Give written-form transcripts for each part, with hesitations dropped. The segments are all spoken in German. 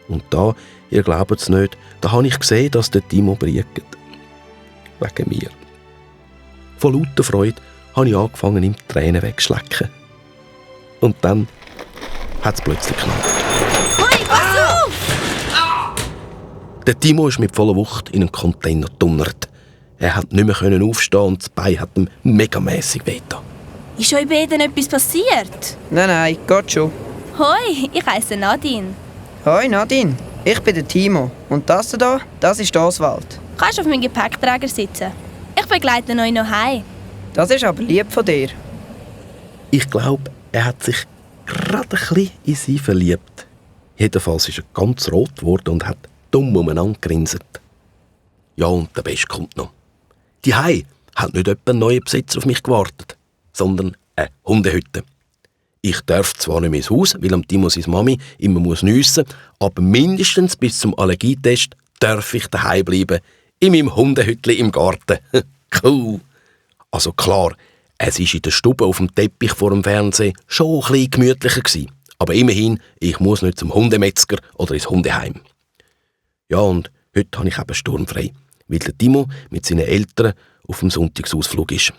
Und da, ihr glaubt es nicht, da habe ich gesehen, dass der Timo briegt. Wegen mir. Von lauter Freude habe ich angefangen, ihm die Tränen wegzuschlecken. Und dann hat es plötzlich geknallt. Hui, pass auf! Der Timo ist mit voller Wucht in einen Container gedonnert. Er konnte nicht mehr aufstehen und das Bein hat ihm megamässig wehgetan. Ist euch beiden etwas passiert? Nein, geht schon. Hoi, ich heisse Nadine. Hoi Nadine, ich bin der Timo. Und das hier, das ist Oswald. Kannst du auf meinem Gepäckträger sitzen? Ich begleite euch noch heim. Das ist aber lieb von dir. Ich glaube, er hat sich gerade ein bisschen in sie verliebt. Jedenfalls ist er ganz rot geworden und hat dumm umeinander gegrinset. Ja, und der Beste kommt noch. Die Hai hat nicht etwa ein neuer Besitzer auf mich gewartet, sondern eine Hundehütte. Ich darf zwar nicht mehr ins Haus, weil am Timo seine Mami immer nüssen muss, aber mindestens bis zum Allergietest darf ich daheim bleiben, in meinem Hundehüttli im Garten. Cool. Also klar, es war in der Stube auf dem Teppich vor dem Fernsehen schon ein bisschen gemütlicher gewesen. Aber immerhin, ich muss nicht zum Hundemetzger oder ins Hundeheim. Ja, und heute habe ich eben sturmfrei, weil der Timo mit seinen Eltern auf dem Sonntagsausflug ist.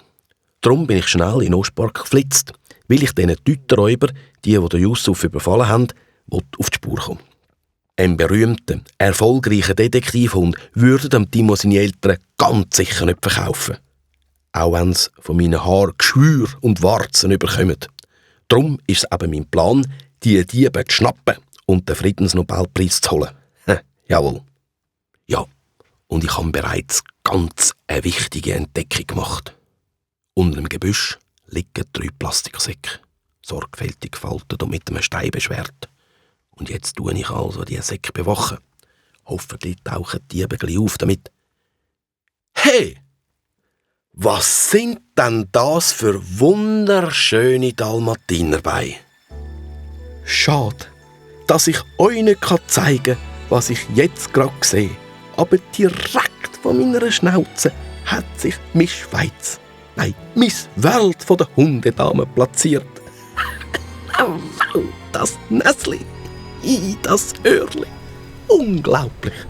Darum bin ich schnell in den Ostpark geflitzt, weil ich diesen Tütenräuber, die den Yusuf überfallen haben, auf die Spur kommen. Ein berühmter, erfolgreicher Detektivhund würde dem Timo seine Eltern ganz sicher nicht verkaufen. Auch wenn sie von meinen Haaren Geschwür und Warzen überkommen. Darum ist es eben mein Plan, die Diebe zu schnappen und den Friedensnobelpreis zu holen. Jawohl. Ja, und ich habe bereits ganz eine wichtige Entdeckung gemacht. Unter dem Gebüsch liegen 3 Plastiksäcke, sorgfältig gefaltet und mit einem Stein beschwert. Und jetzt tue ich also die Säcke bewachen. Hoffentlich tauchen die Diebe gleich auf damit. Hey! Was sind denn das für wunderschöne Dalmatinerbeine? Schade, dass ich euch nicht zeigen kann, was ich jetzt gerade sehe. Aber direkt von meiner Schnauze hat sich meine Schweiz, nein, meine Welt von der Hundedame platziert. Das Näsli, das Öhrli, unglaublich.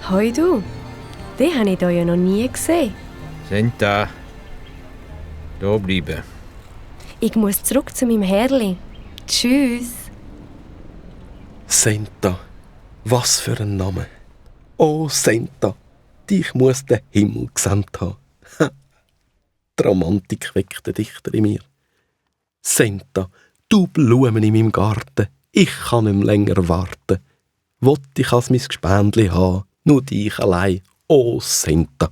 Hoi du, den habe ich hier ja noch nie gesehen. Sind da. Da bleiben. Ich muss zurück zu meinem Herrli. Tschüss. Senta, was für ein Name. Oh Senta, dich muss der Himmel gesandt haben. Die Romantik weckt den Dichter in mir. Senta, du Blumen in meinem Garten, ich kann nicht mehr länger warten. Wollt ich als mein Gespendli haben, nur dich allein, oh Senta.